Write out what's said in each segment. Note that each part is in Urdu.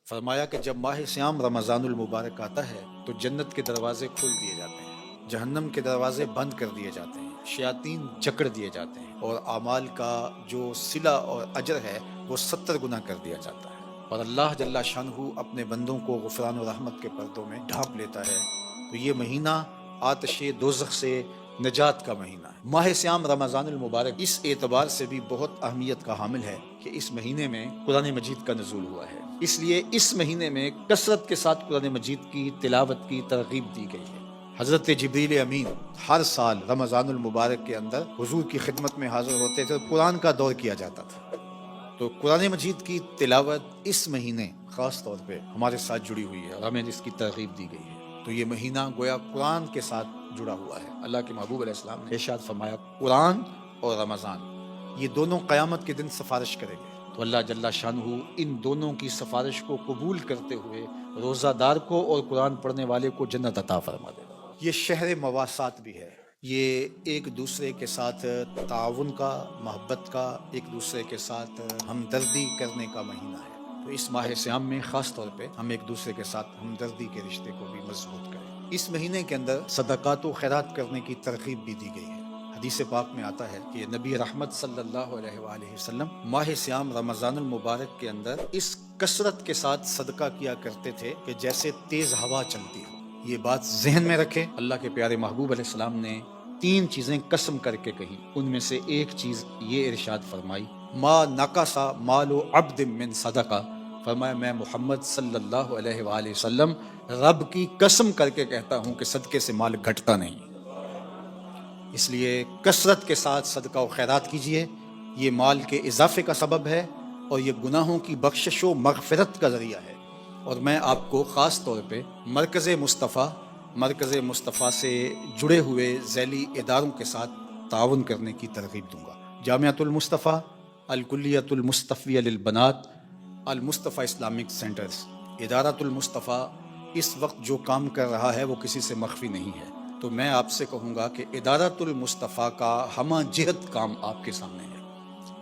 فرمایا کہ جب ماہ سیام رمضان المبارک آتا ہے تو جنت کے دروازے کھول دیے جاتے ہیں، جہنم کے دروازے بند کر دیے جاتے ہیں، شیاطین جکڑ دیے جاتے ہیں، اور اعمال کا جو صلہ اور اجر ہے وہ 70 گنا کر دیا جاتا ہے، اور اللہ جل شانہ اپنے بندوں کو غفران و رحمت کے پردوں میں ڈھانپ لیتا ہے۔ تو یہ مہینہ آتش دوزخ سے نجات کا مہینہ ہے۔ ماہ سیام رمضان المبارک اس اعتبار سے بھی بہت اہمیت کا حامل ہے کہ اس مہینے میں قرآن مجید کا نزول ہوا ہے، اس لیے اس مہینے میں کثرت کے ساتھ قرآن مجید کی تلاوت کی ترغیب دی گئی ہے۔ حضرت جبریل امین ہر سال رمضان المبارک کے اندر حضور کی خدمت میں حاضر ہوتے تھے، قرآن کا دور کیا جاتا تھا۔ تو قرآن مجید کی تلاوت اس مہینے خاص طور پہ ہمارے ساتھ جڑی ہوئی ہے اور ہمیں اس کی ترغیب دی گئی ہے۔ تو یہ مہینہ گویا قرآن کے ساتھ جڑا ہوا ہے۔ اللہ کے محبوب علیہ السلام نے ارشاد فرمایا قرآن اور رمضان یہ دونوں قیامت کے دن سفارش کریں گے، تو اللہ جل شانہ ان دونوں کی سفارش کو قبول کرتے ہوئے روزہ دار کو اور قرآن پڑھنے والے کو جنت عطا فرما دے گا۔ یہ شہر مواسات بھی ہے، یہ ایک دوسرے کے ساتھ تعاون کا، محبت کا، ایک دوسرے کے ساتھ ہمدردی کرنے کا مہینہ ہے۔ تو اس ماہ سیام میں خاص طور پہ ہم ایک دوسرے کے ساتھ ہمدردی کے رشتے کو بھی مضبوط کریں۔ اس مہینے کے اندر صدقات و خیرات کرنے کی ترغیب بھی دی گئی ہے۔ حدیث پاک میں آتا ہے کہ نبی رحمت صلی اللہ علیہ وآلہ وسلم ماہ سیام رمضان المبارک کے اندر اس کثرت کے ساتھ صدقہ کیا کرتے تھے کہ جیسے تیز ہوا چلتی ہو۔ یہ بات ذہن میں رکھے، اللہ کے پیارے محبوب علیہ السلام نے 3 چیزیں قسم کر کے کہی، ان میں سے ایک چیز یہ ارشاد فرمائی ما نقص مال عبد من صدقہ، فرمایا میں محمد صلی اللہ علیہ وآلہ وسلم رب کی قسم کر کے کہتا ہوں کہ صدقے سے مال گھٹتا نہیں۔ اس لیے کثرت کے ساتھ صدقہ و خیرات کیجئے، یہ مال کے اضافے کا سبب ہے اور یہ گناہوں کی بخشش و مغفرت کا ذریعہ ہے۔ اور میں آپ کو خاص طور پہ مرکز مصطفیٰ سے جڑے ہوئے ذیلی اداروں کے ساتھ تعاون کرنے کی ترغیب دوں گا۔ جامعۃ المصطفیٰ، الکلیۃ المصطفیہ للبنات، المصطفیٰ اسلامک سینٹرز، ادارۃ المصطفیٰ اس وقت جو کام کر رہا ہے وہ کسی سے مخفی نہیں ہے۔ تو میں آپ سے کہوں گا کہ ادارۃ المصطفیٰ کا ہمہ جہت کام آپ کے سامنے ہے۔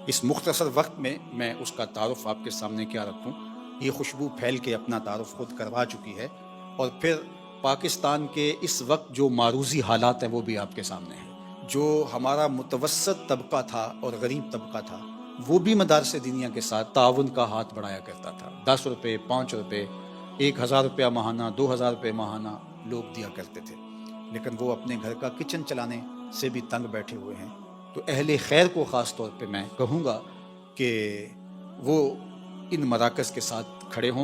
اس مختصر وقت میں اس کا تعارف آپ کے سامنے کیا رکھوں، یہ خوشبو پھیل کے اپنا تعارف خود کروا چکی ہے، اور پھر پاکستان کے اس وقت جو معروضی حالات ہیں وہ بھی آپ کے سامنے ہیں۔ جو ہمارا متوسط طبقہ تھا اور غریب طبقہ تھا وہ بھی مدارس دینیہ کے ساتھ تعاون کا ہاتھ بڑھایا کرتا تھا۔ 10 روپے، 5 روپے، 1000 روپیہ ماہانہ، 2000 روپے ماہانہ لوگ دیا کرتے تھے، لیکن وہ اپنے گھر کا کچن چلانے سے بھی تنگ بیٹھے ہوئے ہیں۔ تو اہل خیر کو خاص طور پہ میں کہوں گا کہ وہ ان مراکز کے ساتھ کھڑے ہوں۔